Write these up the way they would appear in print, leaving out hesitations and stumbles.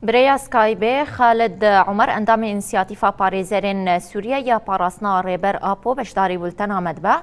بریا سکایبه خالد عمر اندام انسیاتیفا پاریزرین سوریه یا پاراسنا ریبر آپو بشداری بولتن آمد به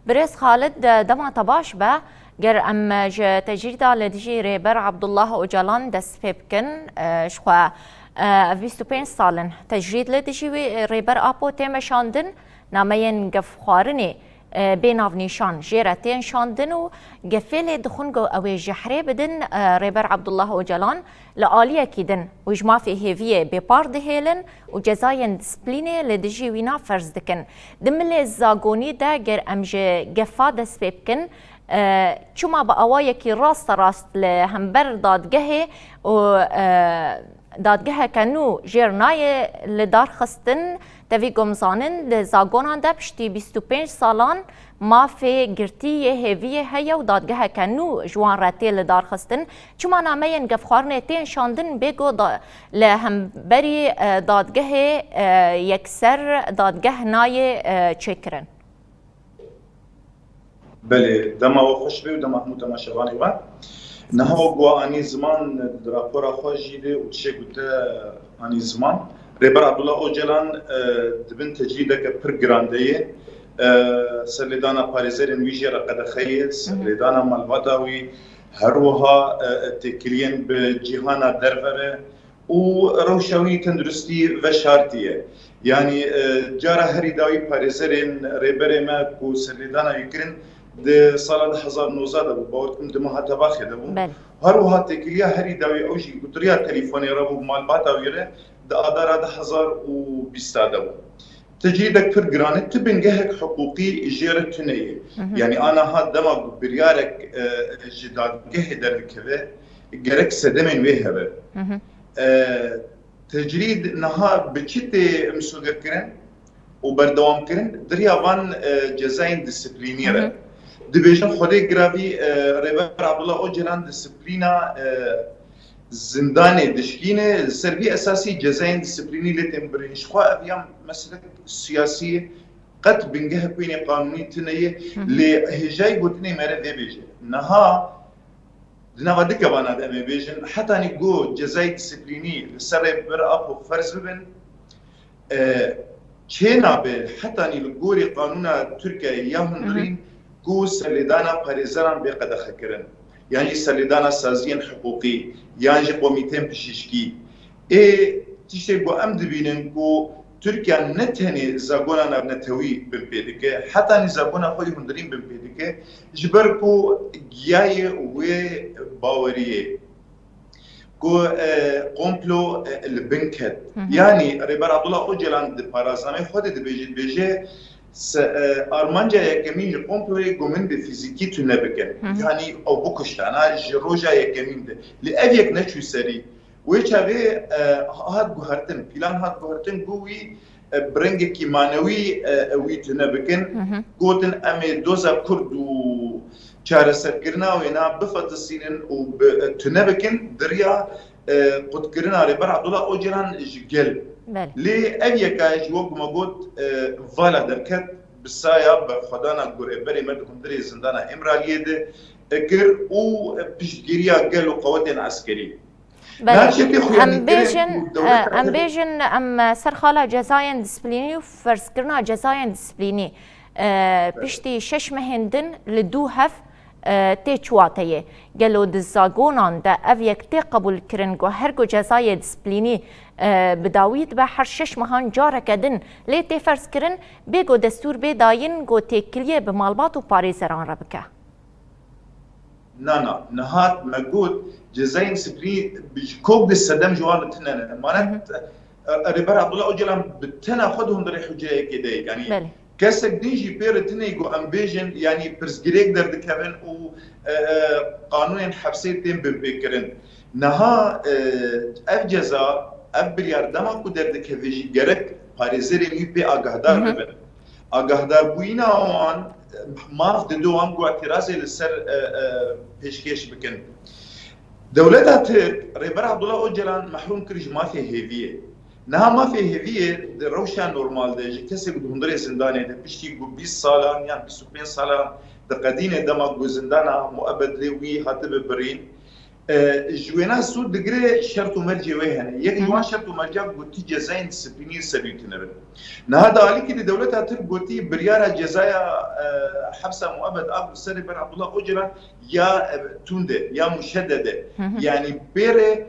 برس خالد دما تباش به گر ام تجریدا لدجی ریبر عبدالله اوجلان دست پیبکن شخوا 25 سالن تجرید لدجی ریبر آپو تیمشاندن نامین گفخوارنی بيناف نيشان جيرتين شاندن و قفل دخنجو أو جحري بدن ريبر عبد الله وجلان لآلية كيدن وجما في هيفية ببارد هيلن وجزاين دسبليني لدجي وينا فرز دكن دمل الزاغوني دا غير أمج قفا دس بيبكن چما بأوايا كي راست لهمبر دادگه و دادگه کنو جرنای لدار خستن تفی گمزانن لزاگونان ده پشتی 25 سالان ما في گرتی هیویه هیا و دادگه کنو جوان راتی لدار خستن چما نامه ینگف خوارنه تین شاندن بگو لهمبری دادگه یکسر دادگه نای چکرن بله دما و خوش بی و دما همو دما شبانی و نهو گو آنی زمان راپورا خوش جیده و چه گوته آنی زمان ریبر عبدالله اوجلان دبن تجریده که پر گرانده سرلیدانا پاریزرین ویجی را قدخیه سرلیدانا مالواداوی هروها تکلین به جیهانا درفره و روشوی تندرستی و شارتیه یعنی جارا هری داوی پاریزرین ریبر ما کو سرلیدانا یکرین ده سال 2019 ده باوركم ده ما تباخي ده بو هروها تكليا هري داوي اوجي قطريا تليفوني ربو مال باتا ويره ده ادارا ده 2020 ده بو تجريدك فر جرانت تبنجهك حقوقي جيرتنيه يعني انا هاد دما بريارك جداد جه دركبه جرك سدمن ويهبه تجريد نها بچته مسوغكرن وبردوام كرن دريا وان جزاين ديسيبلينيره دبیشن خودی گراوی ریبر عبدالله اوجلان دسپلینا زندان دشکینه سربی اساسی جزاین دسپلینی لتم برینش خو ابیام مسئله سیاسی قد بنجه کوینه قانونی تنیه لهجای گوتنی مرد بیجه نها دنا ودک بانا دم بیجن حتی نگو جزای دسپلینی سر بر اپو فرض ببن چه نابه حتی نگوری قانون ترکیه یا هندرین کو سرلیدانا پاریزران بقدر خکرن یعنی سرلیدانا سازین حقوقی یعنی قومیتن پشیشکی تیشه گو ام دبینن کو ترکیه نتنی زاگونا نتوی بمپیدکه حتی نی زاگونا خوی هندرین بمپیدکه جبر کو گیای و باوریه کو قمپلو البنكت يعني ريبر عبد الله اوجلان دي بارازامي خود دي بيجي ارمانجا يكمين قمبلو جومن دي فيزيكي تنبكن يعني او بوكشتانا جروجا يكمين دي لافيك نشو سري ويشافي هاد جوهرتن بلان هاد جوهرتن جوي برنج كيمانوي وي تنبكن قوتن امي دوزا كردو چاره سرکرنا و اینا بفتصیلن و تنبکن دریا قد کرنا ریبر عبدالله اوجلان جگل لی اویه که جواب مگود والا درکت بسایا بخدانا گور ابری مرد هندری زندانا امرالیه ده کر او پیشگیریا گل و قوات عسکری ام بیجن ام سرخالا جزاین دسپلینی و فرض کرنا جزاین دسپلینی پشتی 6 مهندن لدو هف تی چواتیه گلو دزاگونان ده او یکتی قبول کرن گو هر گو جزای دسپلینی بداوید به هر 6 ماهان جاره کدن لی تی فرض کرن بگو دستور بداین گو تکلیه به مالبات و پاریزران را بکه نه نهات مجود جزاين سبري بكوب السدام جوال تنان مانت ريبر عبد الله اوجلان بتنا خدهم دري حجيه كده يعني كاسك ديجي بير تنيجو امبيجن يعني برسجريك درد كمان و قانون حبسيتين بمبكرن نها اف جزاء اف بليار دما كو درد كفيجي جرك باريزري بي اگاهدار ببن اگاهدار بوينا وان ماف دوام گو اعتراض للسر پیشکش بکن دولتها ريبر عبد الله اوجلان محروم كريج ما في هيفيه نها ما في هيفيه روشان نورمال ده كسي قد هندري زندانه ده بيشتي 20 سالان يعني 25 سالان ده قدينه دما زندانه مؤبد لوي هاتب برين جوینا سود دگره شرط و مرجع وهنه یک جوان شرط و مرجع گوتی جزاین سپینی سریوتنه بن نه دالی که دولت هاتر گوتی بریار جزای حبس مؤبد ابو سری بن عبد الله اوجلان یا تونده یا مشدده يعني بيري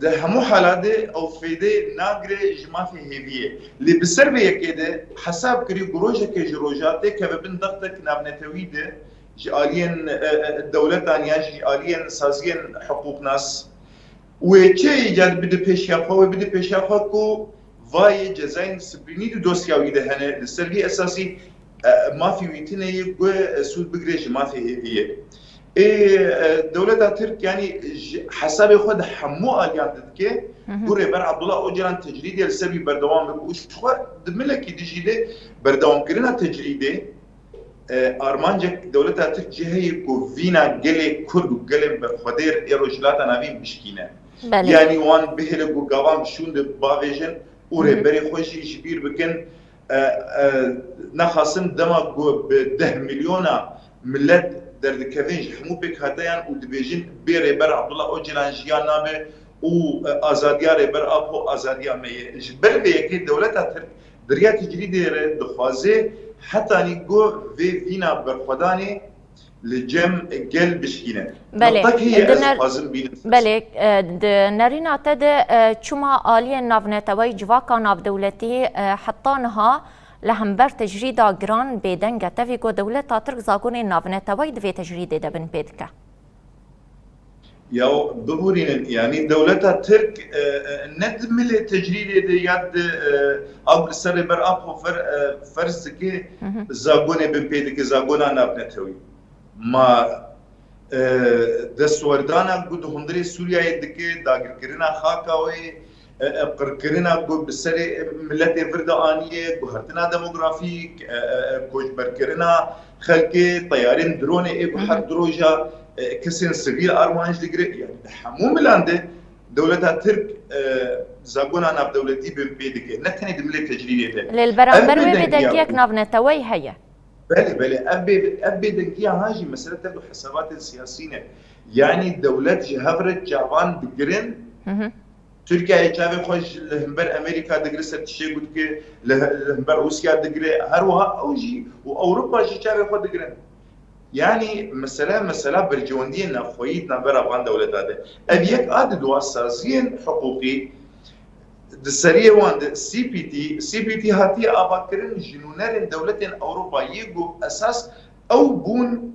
ده همو حالاده او فيده ناقره جمافي هيفيه اللي بالسربيه كده حساب كري جروجه كجروجاته كبن ضغطك نابنتويده جالين الدولتان يعني جالين سازين حقوق ناس وچه ایجاد بده پیشیافا و بده پیشیافا کو وای جزاین سبرینی دو دوسیاوی ده هنه لسرگی اساسی ما في ويتنا يبقى سود بقريش ما في هي دولة ترك يعني حساب خود حمو اليان دكه بوري بر عبد الله اوجلان تجريدي السبي بردوام بوش خو دملك ديجيده بردوام كرنا تجريدي ارمانجك دولة ترك جهي كو فينا جلي كرد جلي بخدير ايروجلات نافين بشكينه يعني وان بهلكو قوام شوند بافيجن اوري بري خوشي جبير بكن نخاسم دما ب 10 مليون ملت در كافينج حمو بك هدايان ودبيجين بيري بر عبد الله اوجلان جيان نامه و ازاديار بر ابو ازاديا مي جبر بيكي دولتها ترك دريا تجريدي دخوازي حتى نيجو في فينا برخداني لجم جل بشكينه نقطه هي لازم بين بله نرينا تد چما آلية نافنتوي جواكا ناف دولتي حطانها لهمبر تجريدا جران بيدنگا تفيقو دولتا ترك زاغوني نافنتوي دفي تجريدي دبن بيدكا ياو ببورين يعني دولتها ترك ندمل تجريدي دي يد اب سر بر اب فرز كي زاغوني بن بيدك زاغونا نافنتوي ما دستوردانا قد هندري سوريا يدكي داگر كرنا خاكاوي قركرنا قد بسري ملتي فردانية قهرتنا ديموغرافيك كوش بركرنا خلقي طيارين دروني اي بحر دروجا كسين سبيل ارمانج دقري يعني حمو ملانده دولتها ترك زاغونا ناف دولتي بن بيدكي نتني دملي تجريدي للبرامبر وبدنكيك نافنتوي هيا بله أبي دنقيا هاجي مسألة تبدو حسابات سياسية يعني الدولة جهفرت جابان دقرن تركيا يجابي خوش لهمبر أمريكا دقري ستشي قد كي لهمبر روسيا دقري هروها أوجي وأوروبا جابي خو دقرن يعني مسألة برجواندين نخويتنا برا بغان دولة هذا أبيك عدد واساسيين حقوقي السرية وان سي بي تي هاتي اباكرن جنونر دولتين اوروبا يجو اساس او بون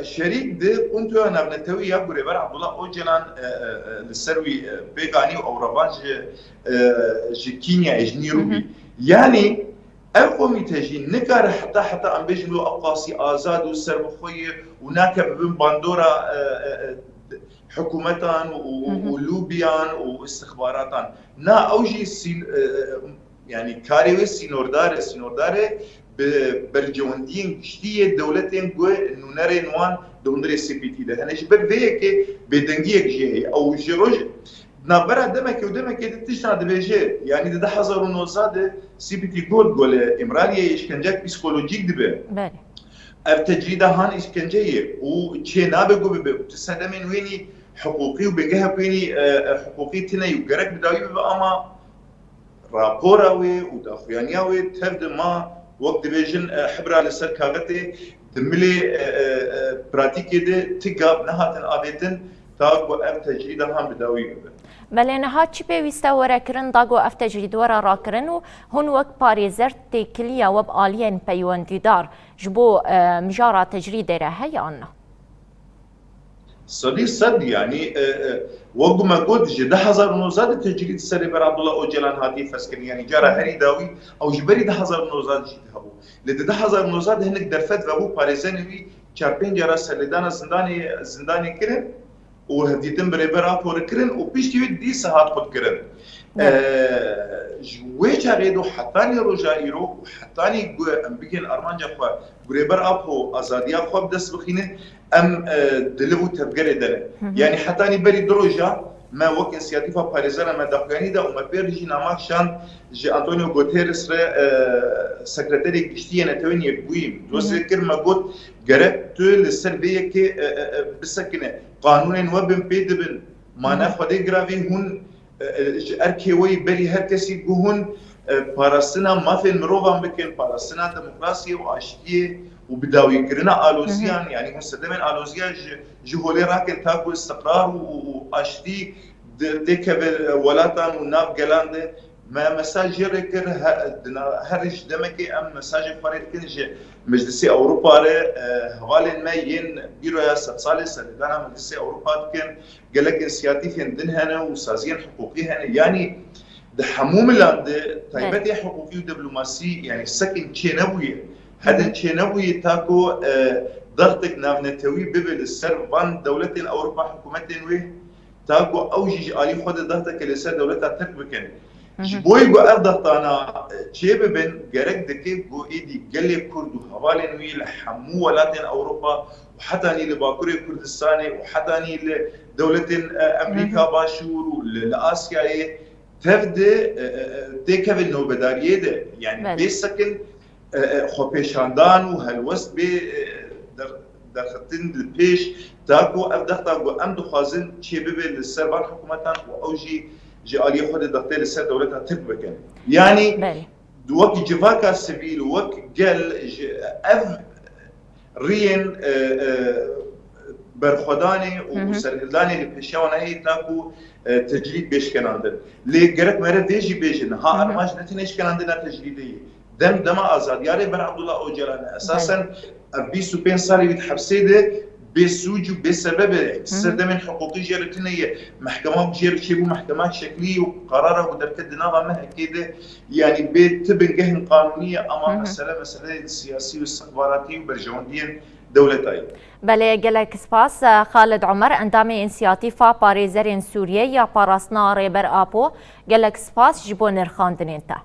شريك دي كنتو انا بنتوي يا بر عبد الله اوجلان للسروي بيغاني او ربانج كينيا اجنيروبي يعني القومي تجي نكر حتى ام بيجلو اقاصي ازاد والسربخوي وناكب بن باندورا حكومتان ولوبيان واستخباراتان نا اوجي يعني كاريوي سينوردار برجوندين كشتيه دولتين جو انه نري نوان دوندري سي بي تي ده انا جبر فيك بدنجيك جي او جروج نبرا دمك ودمك تشنا دبيجي يعني ده حذر ونوزاد سي بي تي جول امراليه اشكنجاك بسيكولوجيك دبه بله التجريده هان اشكنجيه وشي نابغو بتسدمن ويني حقوقي وبجهه ويني حقوقي تنا يقرك بداوي اما رابوراوي وداخيانياوي تبدا ما وقت فيجن حبره لسر كاغتي دملي براتيكي دي تقاب نهات ابيتن تاغو ام تجريده هان بداوي بله نهات چی پیوسته ورکرن داغو اف تجرید ورا راکرن و هون وقت پاریزر تکلیا وب آلین پیوندیدار جبو مجارا تجرید را هی آنه صد يعني وقت ما قلت جي 10,000 تجريد سري بر عبد الله اوجلان هاتي فسكن يعني جرى هري داوي او جبري 10,000 جيت هبو لدي 10,000 هنك درفت وابو باريزاني چاربين جرى سلدانا زنداني كرن وهديتم بريبر ابور كرن وبيشتي دي ساعات خد كرن جويجا غيدو حتاني روجايرو وحتاني امبيكن ارمانجا خو بريبر ابو ازاديا خو بدس بخينه ام دلبو تبقري دله يعني حتاني بري دروجا ما وك انسياتيفا باريزانا ما دخلاني دا وما بيرجي ناماكشان جي أنطونيو غوتيرس را سكرتاري كشتية نتوين يكويم دوزي كرما قلت جرب تول السربية كي بسكنة قانون وبن بيدبن ما ناخذ جرافي هون أركيوي بري هركسي جوهن بارسنا ما في المروفا بكن بارسنا ديمقراطية وعشقية وبداوي كرنا آلوزيان يعني هون سدمن آلوزيان جهولي راكن تاكو استقرار وعشتي ديكابل ولاتان وناب جلاند ما مساج يركر هرج دمكي ام مساج فريد كنج مجلس اوروبا هوالين ما ين بيرو يا سالي سنه مجلس اوروبا كان قالك انسياتيف دنهنا وسازين حقوقيها يعني ده حموم لاند طيبتي حقوقي ودبلوماسي يعني سكن تشينويه هذا تشينويه تاكو ضغطك نافنتوي ببل السربان دولتين اوروبا حكومتين ويه تاكو اوجي علي خد ضغطك لسه دولتها تكبكن بوي جو أرضنا شيء بين جرك دكي جو إيدي جلي كردو حوالين ويل حمو ولاتين أوروبا وحتى نيل باكوري كردستاني وحتى نيل دولة أمريكا باشور لآسيا تفد تكفل نوبدارية ده يعني بيسكن خبيشاندان وهالوست بي دخلتين البيش تاكو أفضل جو أم دخازن شيء بين السربان حكومتان وأوجي جي علي خود الدكتور السد دولتها تكبكن يعني وقت جفاكا سبيل وقت قال اف رين برخداني وسرهلاني لبشاونا هي تاكو تجريد بيش كان عندنا لي قرت مره ديجي بيجن ها ارماج نتنيش كان عندنا تجريديه دم ازاد ياري بن عبد الله اوجلان اساسا بيسو بين صار يتحبسيده بسوج بسبب سردمن حقوقي جرتنيه محكمه بجير شيبو محكمات شكليه وقرارها ودركدناها ما كده يعني بتبن جهن قانونيه اما مساله سياسيه واستخباراتيه وبرجوندين دولتين. بله گلک سپاس خالد عمر اندامي انسياتيفا باريزرين سوريا يا باراسنا ريبر آبو گلک سپاس جبو نرخاندنين تا.